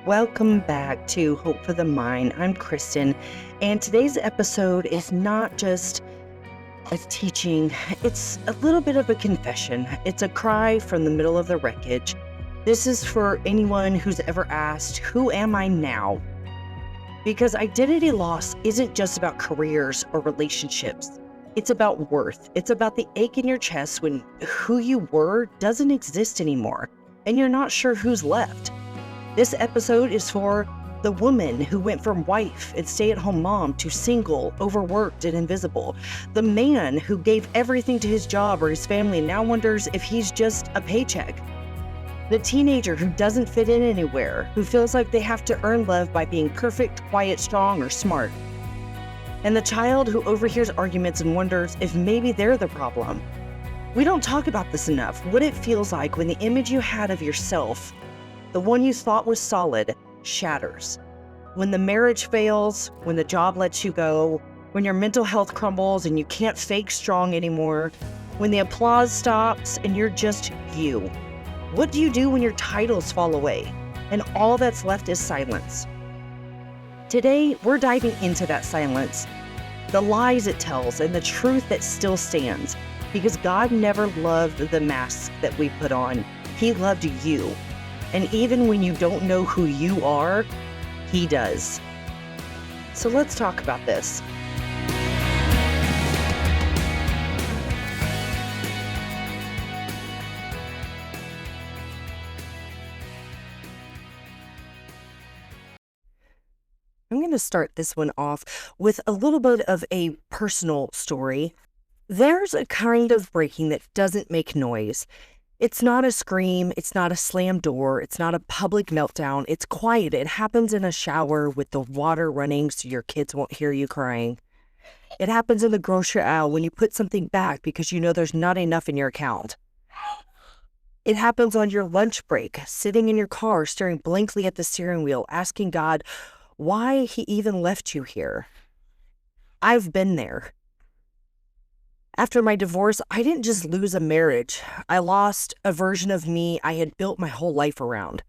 Welcome back to Hope for the Mind. I'm Kristin, and today's episode is not just a teaching, it's a little bit of a confession. It's a cry from the middle of the wreckage. This is for anyone who's ever asked, who am I now? Because identity loss isn't just about careers or relationships. It's about worth. It's about the ache in your chest when who you were doesn't exist anymore, and you're not sure who's left. This episode is for the woman who went from wife and stay-at-home mom to single, overworked, and invisible. The man who gave everything to his job or his family and now wonders if he's just a paycheck. The teenager who doesn't fit in anywhere, who feels like they have to earn love by being perfect, quiet, strong, or smart. And the child who overhears arguments and wonders if maybe they're the problem. We don't talk about this enough, what it feels like when the image you had of yourself, the one you thought was solid, shatters. When the marriage fails, when the job lets you go, when your mental health crumbles and you can't fake strong anymore, when the applause stops and you're just you. What do you do when your titles fall away and all that's left is silence? Today, we're diving into that silence, the lies it tells, and the truth that still stands. Because God never loved the mask that we put on. He loved you. And even when you don't know who you are, He does. So let's talk about this. I'm going to start this one off with a little bit of a personal story. There's a kind of breaking that doesn't make noise. It's not a scream, it's not a slam door, it's not a public meltdown. It's quiet. It happens in a shower with the water running so your kids won't hear you crying. It happens in the grocery aisle when you put something back because you know there's not enough in your account. It happens on your lunch break, sitting in your car, staring blankly at the steering wheel, asking God why He even left you here. I've been there. After my divorce, I didn't just lose a marriage. I lost a version of me I had built my whole life around.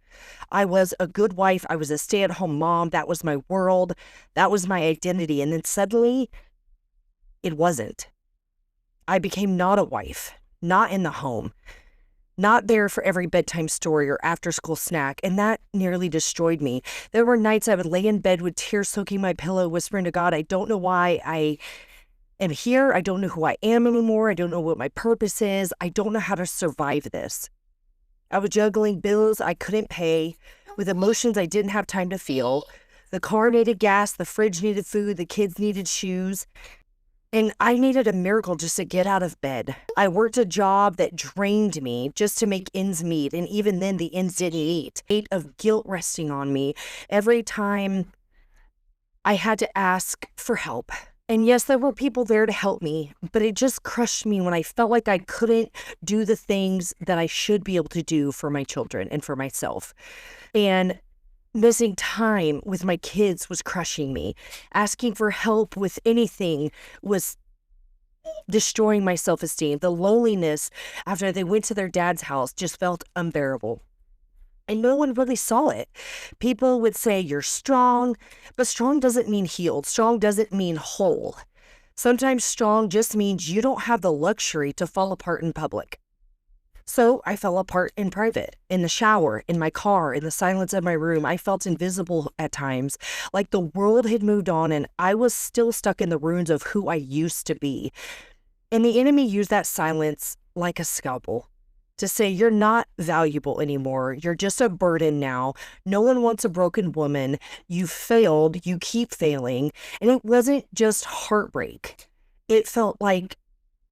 I was a good wife. I was a stay-at-home mom. That was my world. That was my identity. And then suddenly, it wasn't. I became not a wife, not in the home, not there for every bedtime story or after-school snack, and that nearly destroyed me. There were nights I would lay in bed with tears soaking my pillow, whispering to God, I don't know why I am here. I don't know who I am anymore. I don't know what my purpose is. I don't know how to survive this. I was juggling bills I couldn't pay with emotions I didn't have time to feel. The car needed gas, the fridge needed food, the kids needed shoes. And I needed a miracle just to get out of bed. I worked a job that drained me just to make ends meet. And even then, the ends didn't eat. Weight of guilt resting on me every time I had to ask for help. And yes, there were people there to help me, but it just crushed me when I felt like I couldn't do the things that I should be able to do for my children and for myself. And missing time with my kids was crushing me. Asking for help with anything was destroying my self-esteem. The loneliness after they went to their dad's house just felt unbearable. And no one really saw it. People would say, you're strong, but strong doesn't mean healed. Strong doesn't mean whole. Sometimes strong just means you don't have the luxury to fall apart in public. So I fell apart in private, in the shower, in my car, in the silence of my room. I felt invisible at times, like the world had moved on and I was still stuck in the ruins of who I used to be. And the enemy used that silence like a scalpel to say, you're not valuable anymore. You're just a burden now. No one wants a broken woman. You failed. You keep failing. And it wasn't just heartbreak. It felt like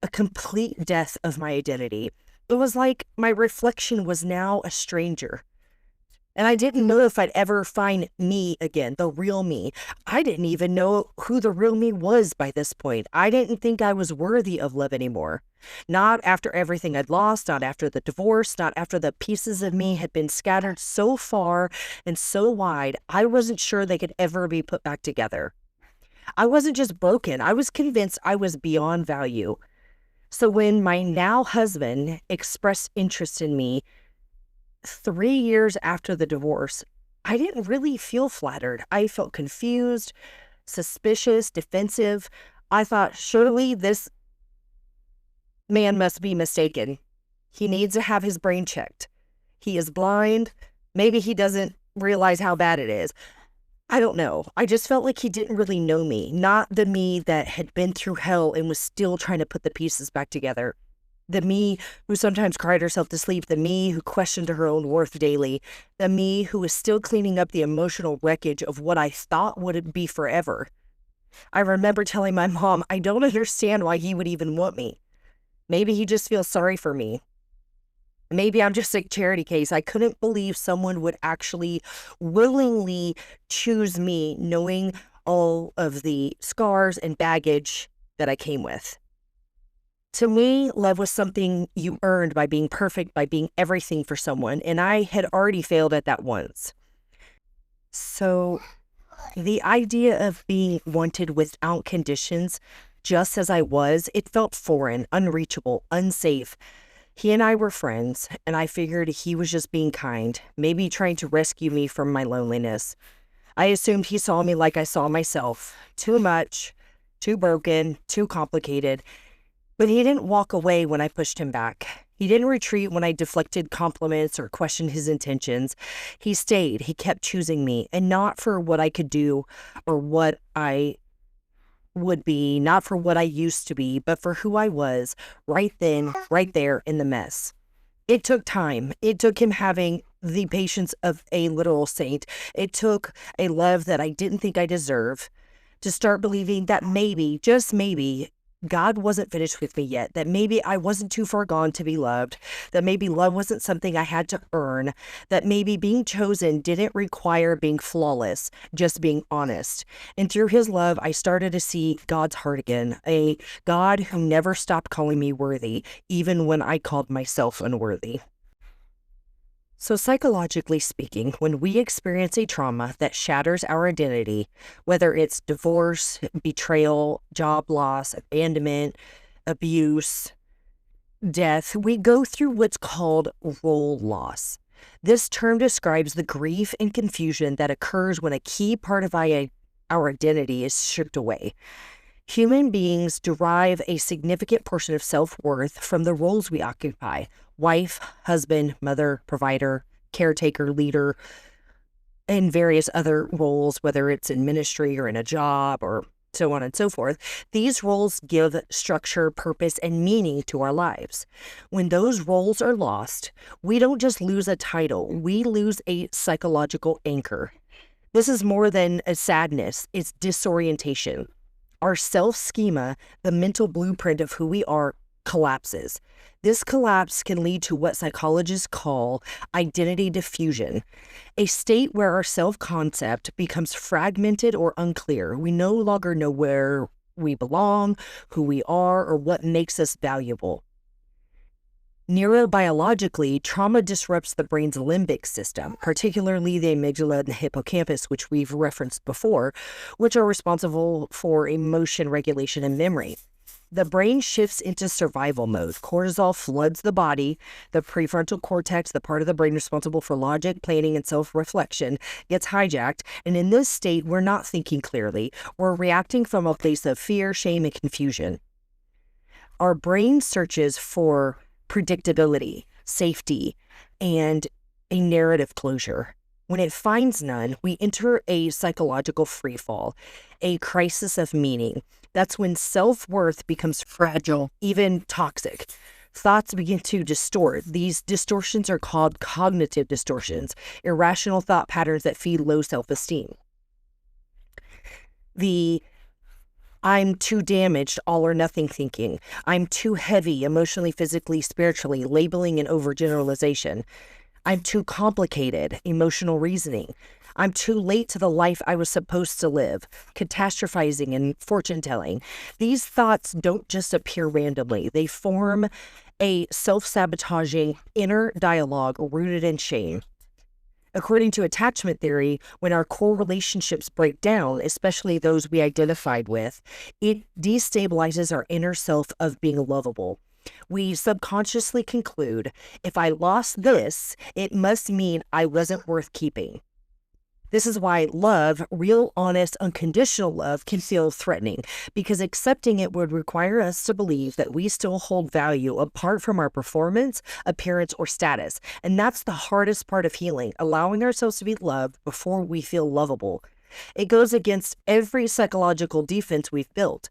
a complete death of my identity. It was like my reflection was now a stranger. And I didn't know if I'd ever find me again, the real me. I didn't even know who the real me was by this point. I didn't think I was worthy of love anymore. Not after everything I'd lost, not after the divorce, not after the pieces of me had been scattered so far and so wide, I wasn't sure they could ever be put back together. I wasn't just broken. I was convinced I was beyond value. So when my now husband expressed interest in me 3 years after the divorce, I didn't really feel flattered. I felt confused, suspicious, defensive. I thought, surely this man must be mistaken. He needs to have his brain checked. He is blind. Maybe he doesn't realize how bad it is. I don't know. I just felt like he didn't really know me, not the me that had been through hell and was still trying to put the pieces back together. The me who sometimes cried herself to sleep, the me who questioned her own worth daily, the me who was still cleaning up the emotional wreckage of what I thought would be forever. I remember telling my mom, I don't understand why he would even want me. Maybe he just feels sorry for me. Maybe I'm just a charity case. I couldn't believe someone would actually willingly choose me, knowing all of the scars and baggage that I came with. To me, love was something you earned by being perfect, by being everything for someone, and I had already failed at that once. So the idea of being wanted without conditions, just as I was, it felt foreign, unreachable, unsafe. He and I were friends, and I figured he was just being kind, maybe trying to rescue me from my loneliness. I assumed he saw me like I saw myself, too much, too broken, too complicated. But he didn't walk away when I pushed him back. He didn't retreat when I deflected compliments or questioned his intentions. He stayed. He kept choosing me, and not for what I could do or what I would be, not for what I used to be, but for who I was, right then, right there in the mess. It took time. It took him having the patience of a literal saint. It took a love that I didn't think I deserved to start believing that maybe, just maybe, God wasn't finished with me yet, that maybe I wasn't too far gone to be loved, that maybe love wasn't something I had to earn, that maybe being chosen didn't require being flawless, just being honest. And through his love, I started to see God's heart again, a God who never stopped calling me worthy, even when I called myself unworthy. So psychologically speaking, when we experience a trauma that shatters our identity, whether it's divorce, betrayal, job loss, abandonment, abuse, death, we go through what's called role loss. This term describes the grief and confusion that occurs when a key part of our identity is stripped away. Human beings derive a significant portion of self-worth from the roles we occupy: wife, husband, mother, provider, caretaker, leader, and various other roles, whether it's in ministry or in a job or so on and so forth. These roles give structure, purpose, and meaning to our lives. When those roles are lost, we don't just lose a title, we lose a psychological anchor. This is more than a sadness, it's disorientation. Our self-schema, the mental blueprint of who we are, collapses. This collapse can lead to what psychologists call identity diffusion, a state where our self-concept becomes fragmented or unclear. We no longer know where we belong, who we are, or what makes us valuable. Neurobiologically, trauma disrupts the brain's limbic system, particularly the amygdala and the hippocampus, which we've referenced before, which are responsible for emotion regulation and memory. The brain shifts into survival mode. Cortisol floods the body. The prefrontal cortex, the part of the brain responsible for logic, planning, and self-reflection, gets hijacked. And in this state, we're not thinking clearly. We're reacting from a place of fear, shame, and confusion. Our brain searches for predictability, safety, and a narrative closure. When it finds none, we enter a psychological freefall, a crisis of meaning. That's when self-worth becomes fragile, even toxic. Thoughts begin to distort. These distortions are called cognitive distortions, irrational thought patterns that feed low self-esteem. The I'm too damaged, all or nothing thinking. I'm too heavy, emotionally, physically, spiritually, labeling and overgeneralization. I'm too complicated, emotional reasoning. I'm too late to the life I was supposed to live, catastrophizing and fortune telling. These thoughts don't just appear randomly. They form a self-sabotaging inner dialogue rooted in shame. According to attachment theory, when our core relationships break down, especially those we identified with, it destabilizes our inner self of being lovable. We subconsciously conclude, if I lost this, it must mean I wasn't worth keeping. This is why love, real, honest, unconditional love, can feel threatening, because accepting it would require us to believe that we still hold value apart from our performance, appearance, or status. And that's the hardest part of healing, allowing ourselves to be loved before we feel lovable. It goes against every psychological defense we've built.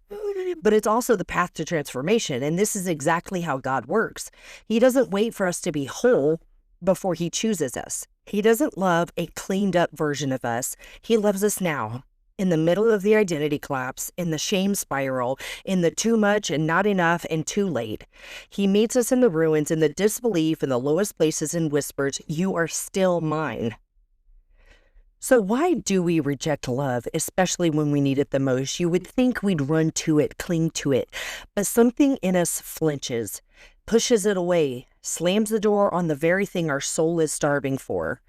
But it's also the path to transformation, and this is exactly how God works. He doesn't wait for us to be whole before he chooses us. He doesn't love a cleaned up version of us. He loves us now, in the middle of the identity collapse, in the shame spiral, in the too much and not enough and too late. He meets us in the ruins, in the disbelief, in the lowest places, and whispers, "You are still mine." So why do we reject love, especially when we need it the most? You would think we'd run to it, cling to it, but something in us flinches, pushes it away, slams the door on the very thing our soul is starving for.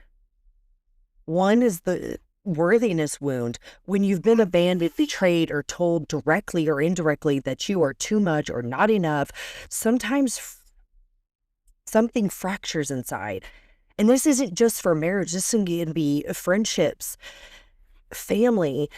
One is the worthiness wound. When you've been abandoned, betrayed, or told directly or indirectly that you are too much or not enough, sometimes something fractures inside. And this isn't just for marriage. This can be friendships, family.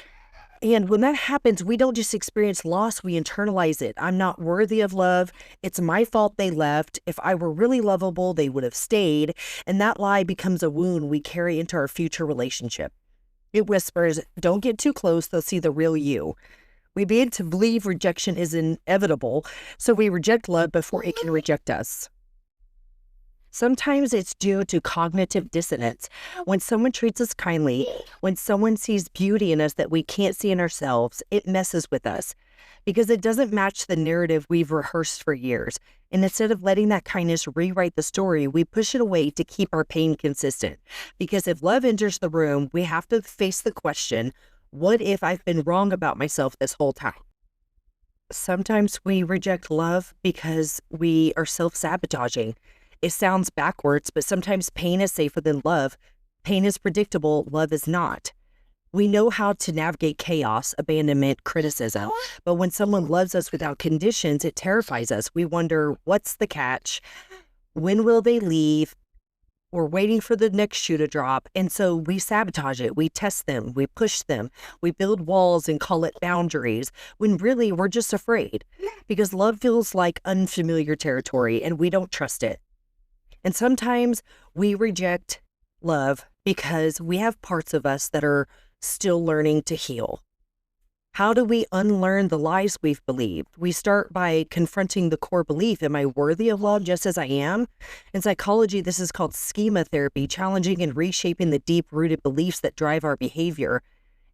And when that happens, we don't just experience loss, we internalize it. I'm not worthy of love. It's my fault they left. If I were really lovable, they would have stayed. And that lie becomes a wound we carry into our future relationship. It whispers, "Don't get too close, they'll see the real you." We begin to believe rejection is inevitable, so we reject love before it can reject us. Sometimes it's due to cognitive dissonance. When someone treats us kindly, when someone sees beauty in us that we can't see in ourselves, it messes with us because it doesn't match the narrative we've rehearsed for years. And instead of letting that kindness rewrite the story, we push it away to keep our pain consistent. Because if love enters the room, we have to face the question, what if I've been wrong about myself this whole time? Sometimes we reject love because we are self-sabotaging. It sounds backwards, but sometimes pain is safer than love. Pain is predictable, love is not. We know how to navigate chaos, abandonment, criticism, but when someone loves us without conditions, it terrifies us. We wonder, what's the catch? When will they leave? We're waiting for the next shoe to drop, and so we sabotage it. We test them, we push them, we build walls and call it boundaries, when really we're just afraid because love feels like unfamiliar territory and we don't trust it. And sometimes we reject love because we have parts of us that are still learning to heal. How do we unlearn the lies we've believed? We start by confronting the core belief, am I worthy of love just as I am? In psychology, this is called schema therapy, challenging and reshaping the deep-rooted beliefs that drive our behavior.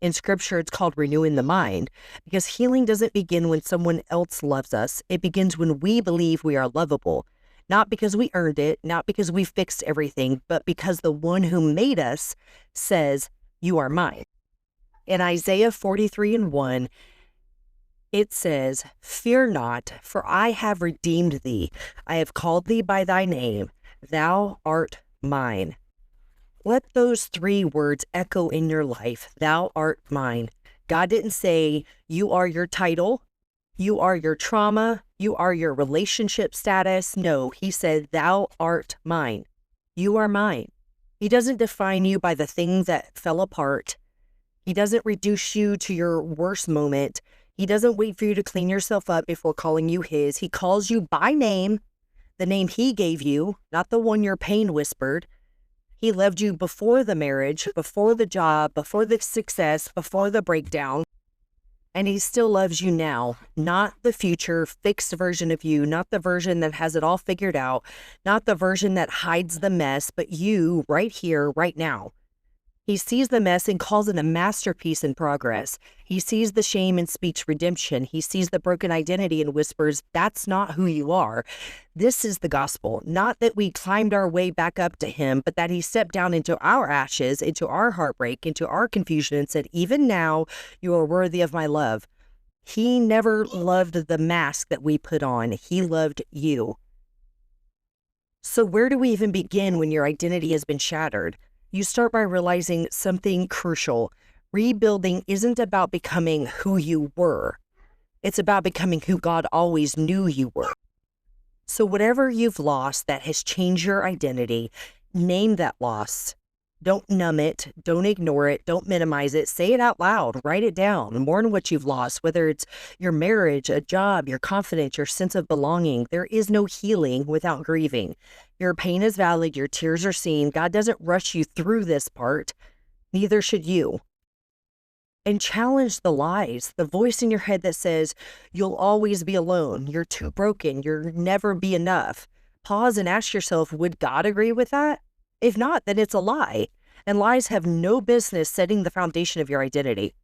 In scripture, it's called renewing the mind, because healing doesn't begin when someone else loves us. It begins when we believe we are lovable. Not because we earned it, not because we fixed everything, but because the one who made us says, "You are mine." In Isaiah 43:1, it says, "Fear not, for I have redeemed thee. I have called thee by thy name. Thou art mine." Let those 3 words echo in your life. Thou art mine. God didn't say, you are your title, you are your trauma, you are your relationship status. No, he said, thou art mine. You are mine. He doesn't define you by the thing that fell apart. He doesn't reduce you to your worst moment. He doesn't wait for you to clean yourself up before calling you his. He calls you by name, the name he gave you, not the one your pain whispered. He loved you before the marriage, before the job, before the success, before the breakdown. And he still loves you now, not the future fixed version of you, not the version that has it all figured out, not the version that hides the mess, but you right here, right now. He sees the mess and calls it a masterpiece in progress. He sees the shame and speaks redemption. He sees the broken identity and whispers, that's not who you are. This is the gospel. Not that we climbed our way back up to him, but that he stepped down into our ashes, into our heartbreak, into our confusion and said, even now you are worthy of my love. He never loved the mask that we put on. He loved you. So where do we even begin when your identity has been shattered? You start by realizing something crucial. Rebuilding isn't about becoming who you were. It's about becoming who God always knew you were. So whatever you've lost that has changed your identity, name that loss. Don't numb it. Don't ignore it. Don't minimize it. Say it out loud. Write it down. Mourn what you've lost, whether it's your marriage, a job, your confidence, your sense of belonging. There is no healing without grieving. Your pain is valid. Your tears are seen. God doesn't rush you through this part. Neither should you. And challenge the lies, the voice in your head that says, you'll always be alone. You're too broken. You'll never be enough. Pause and ask yourself, would God agree with that? If not, then it's a lie. And lies have no business setting the foundation of your identity.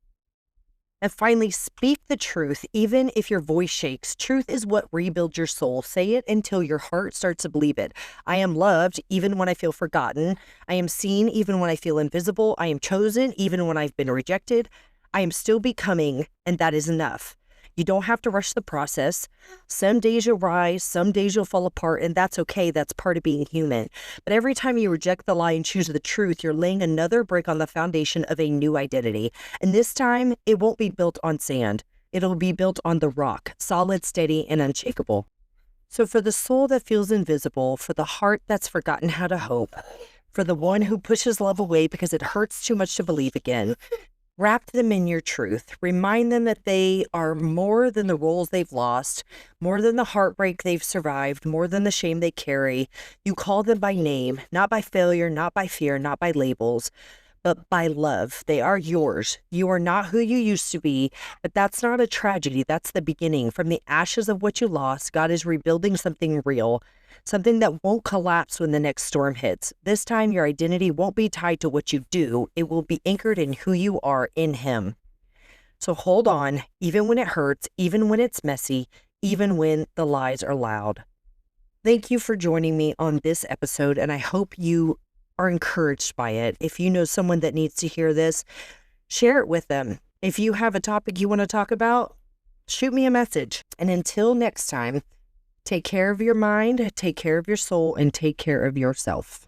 And finally, speak the truth, even if your voice shakes. Truth is what rebuilds your soul. Say it until your heart starts to believe it. I am loved, even when I feel forgotten. I am seen, even when I feel invisible. I am chosen, even when I've been rejected. I am still becoming, and that is enough. You don't have to rush the process. Some days you'll rise, some days you'll fall apart, and that's okay. That's part of being human. But every time you reject the lie and choose the truth, you're laying another brick on the foundation of a new identity. And this time, it won't be built on sand. It'll be built on the rock, solid, steady, and unshakable. So for the soul that feels invisible, for the heart that's forgotten how to hope, for the one who pushes love away because it hurts too much to believe again, wrap them in your truth. Remind them that they are more than the roles they've lost, more than the heartbreak they've survived, more than the shame they carry. You call them by name, not by failure, not by fear, not by labels, but by love. They are yours. You are not who you used to be, but that's not a tragedy. That's the beginning. From the ashes of what you lost, God is rebuilding something real, something that won't collapse when the next storm hits. This time, your identity won't be tied to what you do. It will be anchored in who you are in Him. So hold on, even when it hurts, even when it's messy, even when the lies are loud. Thank you for joining me on this episode, and I hope you are encouraged by it. If you know someone that needs to hear this, share it with them. If you have a topic you want to talk about, shoot me a message. And until next time, take care of your mind, take care of your soul, and take care of yourself.